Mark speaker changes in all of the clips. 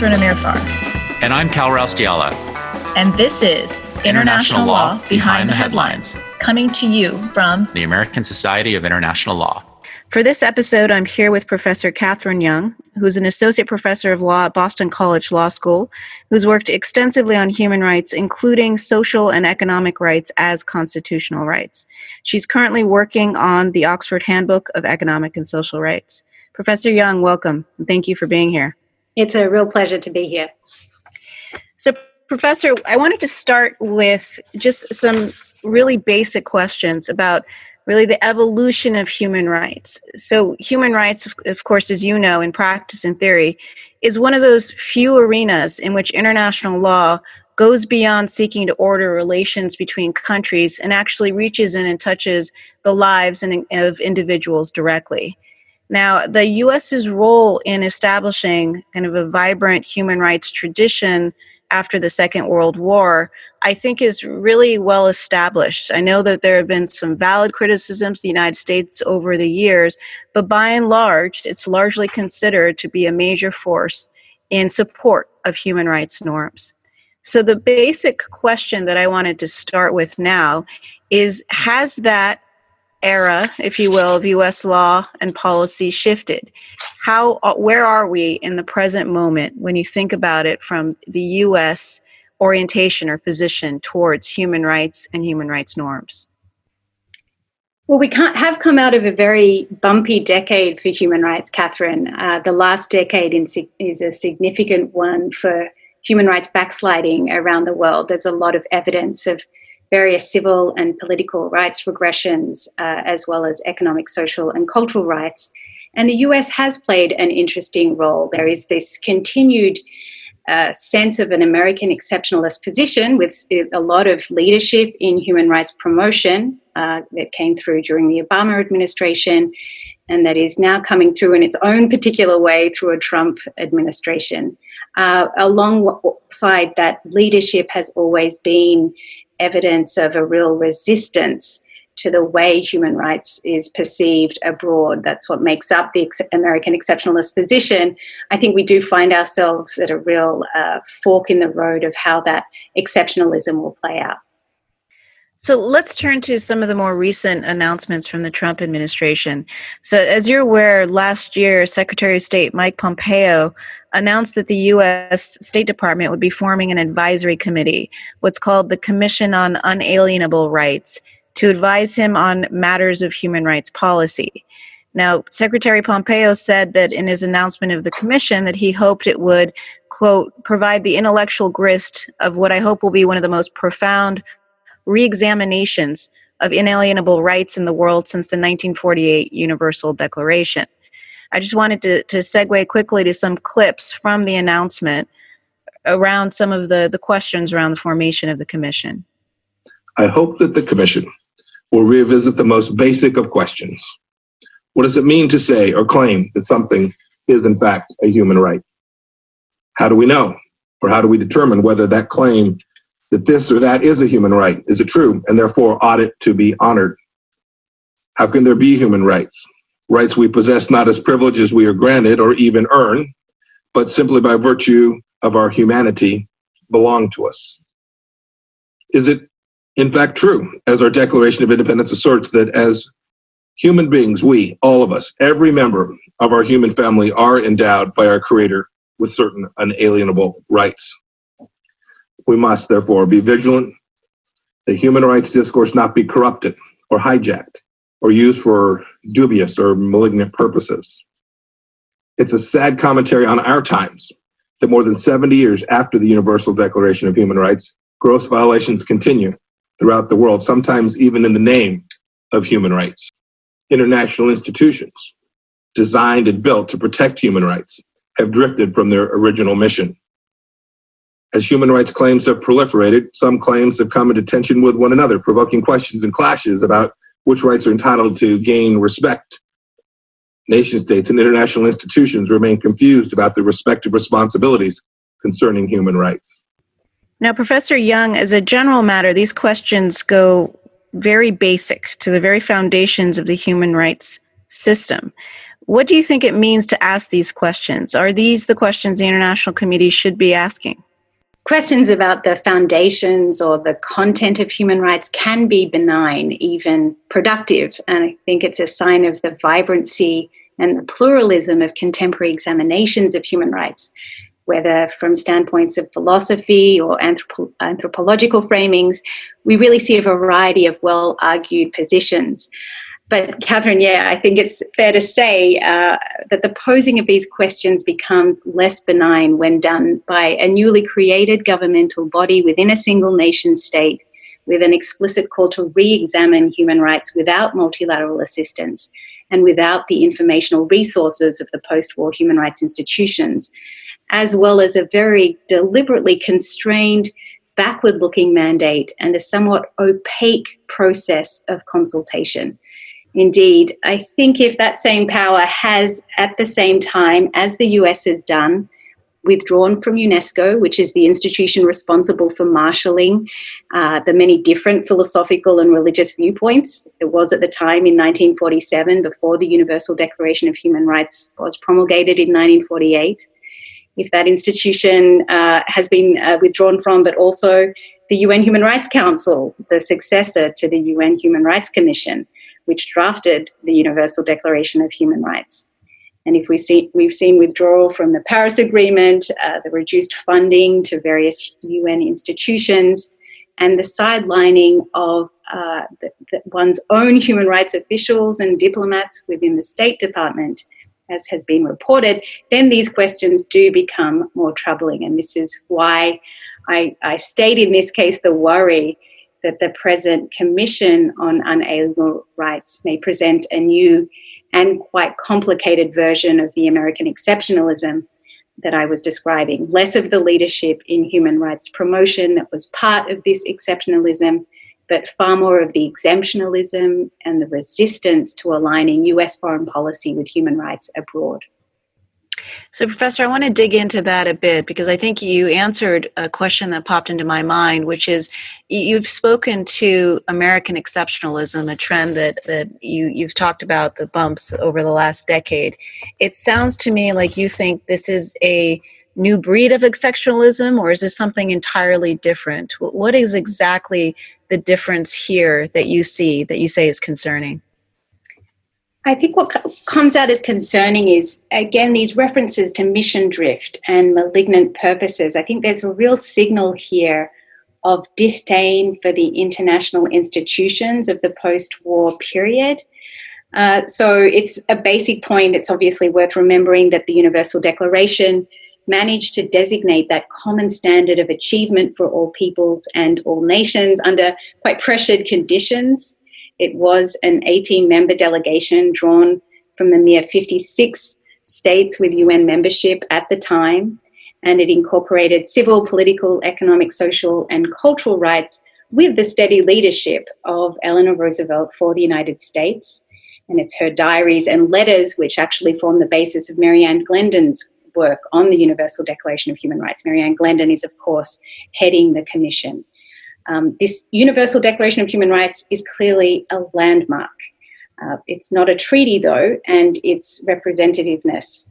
Speaker 1: Katharine Amirfar.
Speaker 2: And I'm Cal Raustiala.
Speaker 1: And this is International Law Behind the Headlines, coming to you from
Speaker 2: the American Society of International Law.
Speaker 3: For this episode, I'm here with Professor Katharine Young, who's an associate professor of law at Boston College Law School, who's worked extensively on human rights, including social and economic rights as constitutional rights. She's currently working on the Oxford Handbook of Economic and Social Rights. Professor Young, welcome, and thank you for being here.
Speaker 4: It's a real pleasure to be here.
Speaker 3: So, Professor, I wanted to start with just some really basic questions about really the evolution of human rights. So human rights, of course, as you know, in practice and theory, is one of those few arenas in which international law goes beyond seeking to order relations between countries and actually reaches in and touches the lives of individuals directly. Now, the U.S.'s role in establishing kind of a vibrant human rights tradition after the Second World War, I think is really well established. I know that there have been some valid criticisms of the United States over the years, but by and large, it's largely considered to be a major force in support of human rights norms. So the basic question that I wanted to start with now is, has that era, if you will, of U.S. law and policy shifted? Where are we in the present moment when you think about it from the U.S. orientation or position towards human rights and human rights norms?
Speaker 4: Well, we have come out of a very bumpy decade for human rights, Katharine. The last decade is a significant one for human rights backsliding around the world. There's a lot of evidence of various civil and political rights regressions, as well as economic, social, and cultural rights. And the US has played an interesting role. There is this continued sense of an American exceptionalist position with a lot of leadership in human rights promotion that came through during the Obama administration, and that is now coming through in its own particular way through a Trump administration. Alongside that, leadership has always been evidence of a real resistance to the way human rights is perceived abroad. That's what makes up the American exceptionalist position. I think we do find ourselves at a real fork in the road of how that exceptionalism will play out.
Speaker 3: So let's turn to some of the more recent announcements from the Trump administration. So as you're aware, last year, Secretary of State Mike Pompeo announced that the U.S. State Department would be forming an advisory committee, what's called the Commission on Unalienable Rights, to advise him on matters of human rights policy. Now, Secretary Pompeo said that in his announcement of the commission that he hoped it would, quote, provide the intellectual grist of what I hope will be one of the most profound re-examinations of inalienable rights in the world since the 1948 Universal Declaration. I just wanted to segue quickly to some clips from the announcement around some of the questions around the formation of the commission.
Speaker 5: I hope that the commission will revisit the most basic of questions. What does it mean to say or claim that something is in fact a human right? How do we know, or how do we determine whether that claim that this or that is a human right? Is it true, and therefore ought it to be honored? How can there be human rights? Rights we possess not as privileges we are granted or even earn, but simply by virtue of our humanity belong to us. Is it in fact true, as our Declaration of Independence asserts, that as human beings, we, all of us, every member of our human family are endowed by our Creator with certain unalienable rights? We must, therefore, be vigilant that human rights discourse not be corrupted or hijacked or used for dubious or malignant purposes. It's a sad commentary on our times that more than 70 years after the Universal Declaration of Human Rights, gross violations continue throughout the world, sometimes even in the name of human rights. International institutions designed and built to protect human rights have drifted from their original mission. As human rights claims have proliferated, some claims have come into tension with one another, provoking questions and clashes about which rights are entitled to gain respect. Nation states and international institutions remain confused about their respective responsibilities concerning human rights.
Speaker 3: Now, Professor Young, as a general matter, these questions go very basic to the very foundations of the human rights system. What do you think it means to ask these questions? Are these the questions the international community should be asking?
Speaker 4: Questions about the foundations or the content of human rights can be benign, even productive. And I think it's a sign of the vibrancy and the pluralism of contemporary examinations of human rights, whether from standpoints of philosophy or anthropological framings. We really see a variety of well-argued positions. But Katharine, I think it's fair to say that the posing of these questions becomes less benign when done by a newly created governmental body within a single nation state with an explicit call to re-examine human rights without multilateral assistance and without the informational resources of the post-war human rights institutions, as well as a very deliberately constrained, backward-looking mandate and a somewhat opaque process of consultation. Indeed, I think if that same power has, at the same time as the US has done, withdrawn from UNESCO, which is the institution responsible for marshalling the many different philosophical and religious viewpoints. It was at the time in 1947, before the Universal Declaration of Human Rights was promulgated in 1948. If that institution has been withdrawn from, but also the UN Human Rights Council, the successor to the UN Human Rights Commission, which drafted the Universal Declaration of Human Rights. And if we've seen withdrawal from the Paris Agreement, the reduced funding to various UN institutions, and the sidelining of one's own human rights officials and diplomats within the State Department, as has been reported, then these questions do become more troubling. And this is why I state in this case the worry that the present Commission on Unalienable Rights may present a new and quite complicated version of the American exceptionalism that I was describing. Less of the leadership in human rights promotion that was part of this exceptionalism, but far more of the exemptionalism and the resistance to aligning US foreign policy with human rights abroad.
Speaker 3: So, Professor, I want to dig into that a bit because I think you answered a question that popped into my mind, which is you've spoken to American exceptionalism, a trend that you've talked about the bumps over the last decade. It sounds to me like you think this is a new breed of exceptionalism, or is this something entirely different? What is exactly the difference here that you see, that you say is concerning?
Speaker 4: I think what comes out as concerning is, again, these references to mission drift and malignant purposes. I think there's a real signal here of disdain for the international institutions of the post-war period. So it's a basic point. It's obviously worth remembering that the Universal Declaration managed to designate that common standard of achievement for all peoples and all nations under quite pressured conditions. It was an 18-member delegation drawn from the mere 56 states with UN membership at the time, and it incorporated civil, political, economic, social, and cultural rights with the steady leadership of Eleanor Roosevelt for the United States. And it's her diaries and letters which actually form the basis of Marianne Glendon's work on the Universal Declaration of Human Rights. Marianne Glendon is, of course, heading the commission. This Universal Declaration of Human Rights is clearly a landmark. It's not a treaty, though, and its representativeness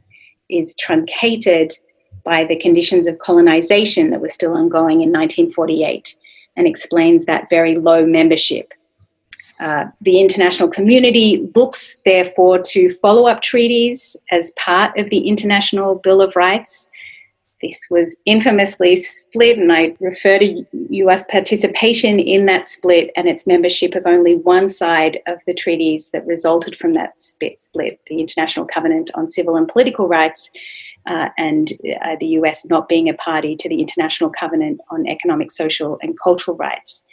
Speaker 4: is truncated by the conditions of colonization that were still ongoing in 1948 and explains that very low membership. The international community looks, therefore, to follow up treaties as part of the International Bill of Rights. This was infamously split, and I refer to US participation in that split and its membership of only one side of the treaties that resulted from that split, the International Covenant on Civil and Political Rights, and the US not being a party to the International Covenant on Economic, Social, and Cultural Rights.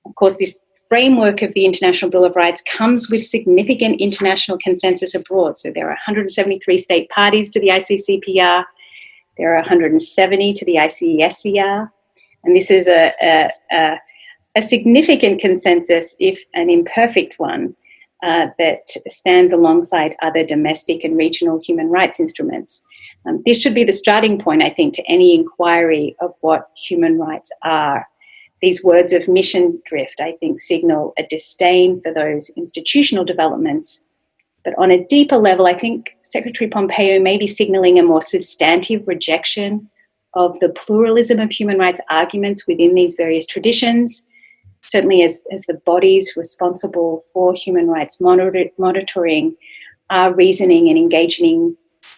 Speaker 4: Of course, this framework of the International Bill of Rights comes with significant international consensus abroad. So there are 173 state parties to the ICCPR. There are 170 to the ICSCR, and this is a significant consensus, if an imperfect one, that stands alongside other domestic and regional human rights instruments. This should be the starting point, I think, to any inquiry of what human rights are. These words of mission drift, I think, signal a disdain for those institutional developments But on a deeper level, I think Secretary Pompeo may be signaling a more substantive rejection of the pluralism of human rights arguments within these various traditions, certainly as the bodies responsible for human rights monitoring are reasoning and engaging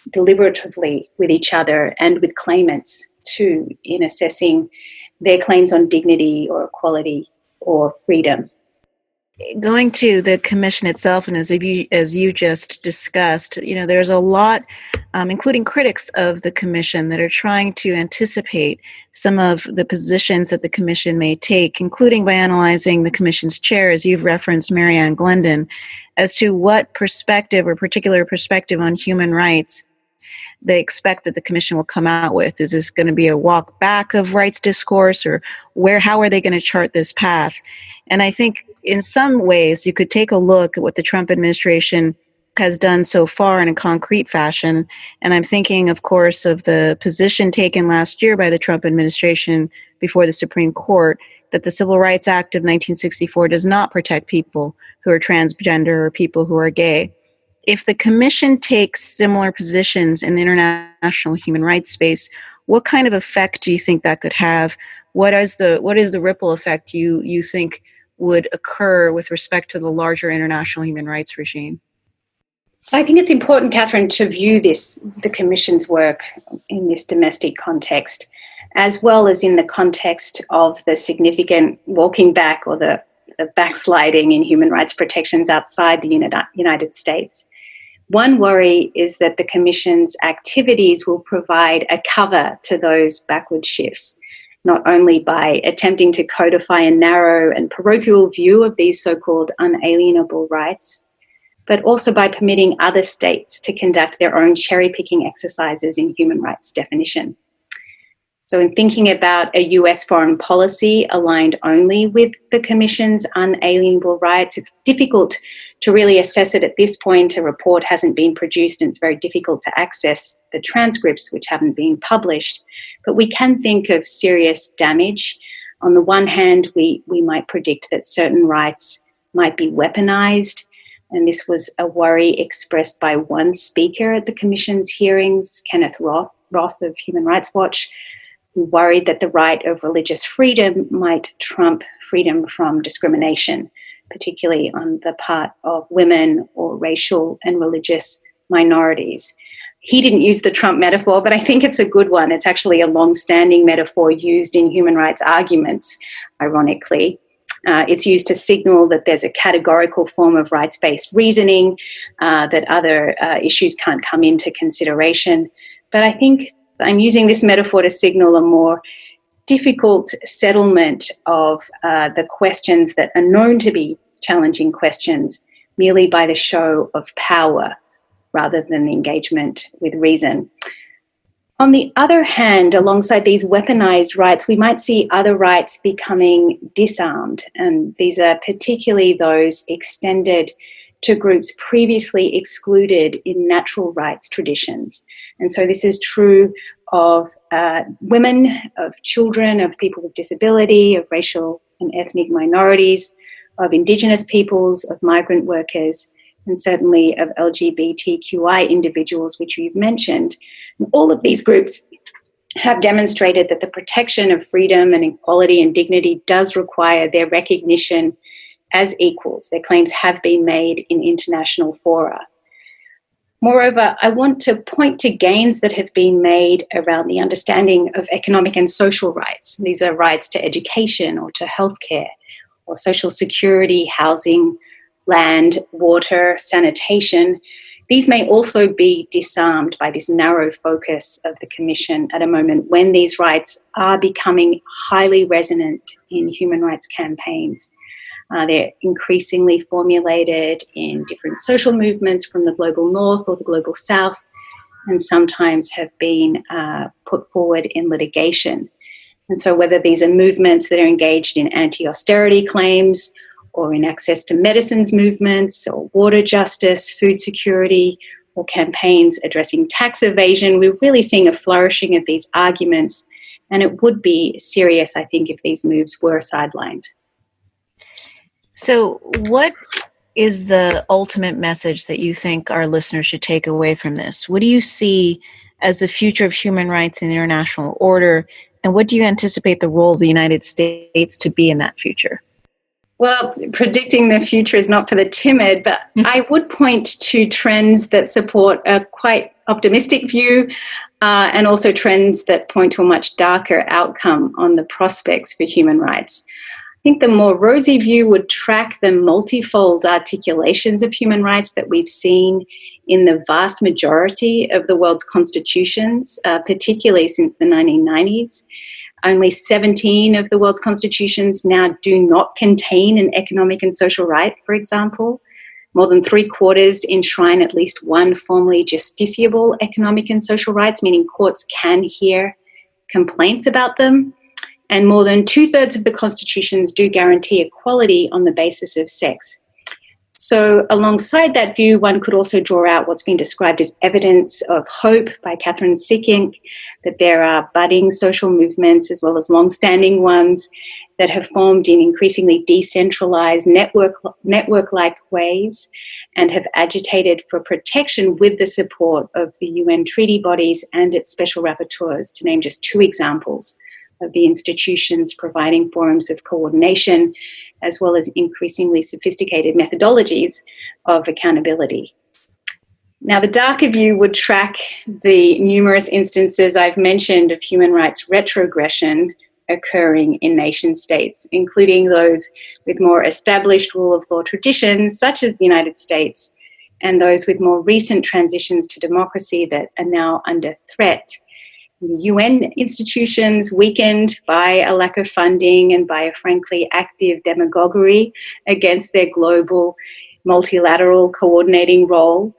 Speaker 4: deliberatively with each other and with claimants too in assessing their claims on dignity or equality or freedom.
Speaker 3: Going to the commission itself, and as you just discussed, there's a lot, including critics of the commission, that are trying to anticipate some of the positions that the commission may take, including by analyzing the commission's chair, as you've referenced, Marianne Glendon, as to what perspective or particular perspective on human rights they expect that the commission will come out with. Is this going to be a walk back of rights discourse, or how are they going to chart this path? And I think in some ways you could take a look at what the Trump administration has done so far in a concrete fashion. And I'm thinking, of course, of the position taken last year by the Trump administration before the Supreme Court that the Civil Rights Act of 1964 does not protect people who are transgender or people who are gay. If the commission takes similar positions in the international human rights space, what kind of effect do you think that could have? What is the ripple effect you think would occur with respect to the larger international human rights regime?
Speaker 4: I think it's important, Katharine, to view the Commission's work in this domestic context, as well as in the context of the significant walking back or the backsliding in human rights protections outside the United States. One worry is that the Commission's activities will provide a cover to those backward shifts, not only by attempting to codify a narrow and parochial view of these so-called unalienable rights, but also by permitting other states to conduct their own cherry-picking exercises in human rights definition. So in thinking about a US foreign policy aligned only with the Commission's unalienable rights, it's difficult to really assess it at this point. A report hasn't been produced and it's very difficult to access the transcripts which haven't been published. But we can think of serious damage. On the one hand, we might predict that certain rights might be weaponized. And this was a worry expressed by one speaker at the Commission's hearings, Kenneth Roth of Human Rights Watch, who worried that the right of religious freedom might trump freedom from discrimination, particularly on the part of women or racial and religious minorities. He didn't use the Trump metaphor, but I think it's a good one. It's actually a long-standing metaphor used in human rights arguments, ironically. It's used to signal that there's a categorical form of rights-based reasoning, that other issues can't come into consideration. But I think I'm using this metaphor to signal a more difficult settlement of the questions that are known to be challenging questions merely by the show of power rather than the engagement with reason. On the other hand, alongside these weaponized rights, we might see other rights becoming disarmed, and these are particularly those extended to groups previously excluded in natural rights traditions. And so this is true of women, of children, of people with disability, of racial and ethnic minorities, of Indigenous peoples, of migrant workers, and certainly of LGBTQI individuals, which you've mentioned. And all of these groups have demonstrated that the protection of freedom and equality and dignity does require their recognition as equals. Their claims have been made in international fora. Moreover, I want to point to gains that have been made around the understanding of economic and social rights. These are rights to education or to healthcare or social security, housing, land, water, sanitation. These may also be disarmed by this narrow focus of the Commission at a moment when these rights are becoming highly resonant in human rights campaigns. They're increasingly formulated in different social movements from the global north or the global south, and sometimes have been put forward in litigation. And so whether these are movements that are engaged in anti-austerity claims or in access to medicines movements or water justice, food security, or campaigns addressing tax evasion, we're really seeing a flourishing of these arguments. And it would be serious, I think, if these moves were sidelined.
Speaker 3: So what is the ultimate message that you think our listeners should take away from this? What do you see as the future of human rights in the international order, and what do you anticipate the role of the United States to be in that future?
Speaker 4: Well, predicting the future is not for the timid, but I would point to trends that support a quite optimistic view, and also trends that point to a much darker outcome on the prospects for human rights. I think the more rosy view would track the multifold articulations of human rights that we've seen in the vast majority of the world's constitutions, particularly since the 1990s. Only 17 of the world's constitutions now do not contain an economic and social right, for example. More than 3/4 enshrine at least one formally justiciable economic and social rights, meaning courts can hear complaints about them. And more than 2/3 of the constitutions do guarantee equality on the basis of sex. So alongside that view, one could also draw out what's been described as evidence of hope by Katharine Young, that there are budding social movements as well as long-standing ones that have formed in increasingly decentralized network-like ways and have agitated for protection with the support of the UN treaty bodies and its special rapporteurs, to name just 2 examples of the institutions providing forums of coordination, as well as increasingly sophisticated methodologies of accountability. Now, the darker view would track the numerous instances I've mentioned of human rights retrogression occurring in nation states, including those with more established rule of law traditions, such as the United States, and those with more recent transitions to democracy that are now under threat. UN institutions weakened by a lack of funding and by a frankly active demagoguery against their global multilateral coordinating role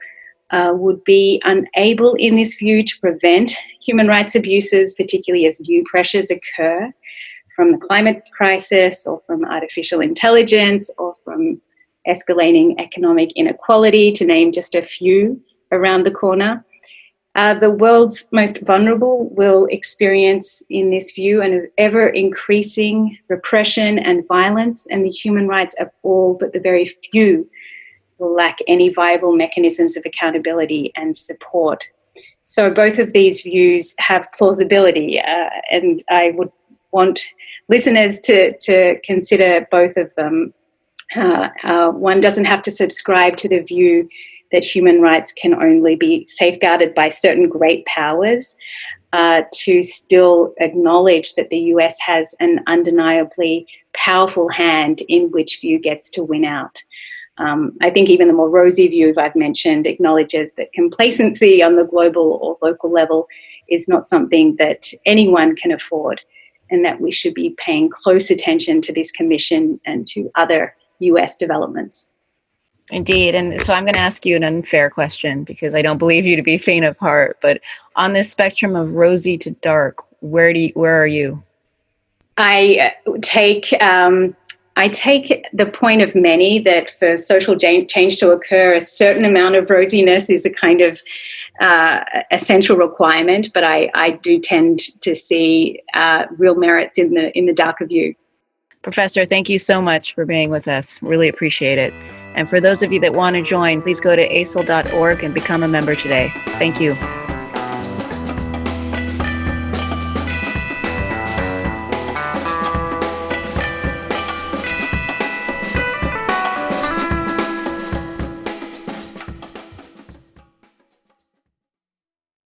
Speaker 4: would be unable in this view to prevent human rights abuses, particularly as new pressures occur from the climate crisis or from artificial intelligence or from escalating economic inequality, to name just a few around the corner. The world's most vulnerable will experience, in this view, an ever-increasing repression and violence, and the human rights of all but the very few will lack any viable mechanisms of accountability and support. So both of these views have plausibility, and I would want listeners to consider both of them. One doesn't have to subscribe to the view that human rights can only be safeguarded by certain great powers, to still acknowledge that the US has an undeniably powerful hand in which view gets to win out. I think even the more rosy view I've mentioned acknowledges that complacency on the global or local level is not something that anyone can afford, and that we should be paying close attention to this commission and to other US developments.
Speaker 3: Indeed. And so I'm going to ask you an unfair question, because I don't believe you to be faint of heart. But on this spectrum of rosy to dark, where are you? I take the point of many that for social change to occur, a certain amount of rosiness is a kind of essential requirement. But I do tend to see real merits in the darker view. Professor, thank you so much for being with us. Really appreciate it. And for those of you that want to join, please go to acil.org and become a member today. Thank you.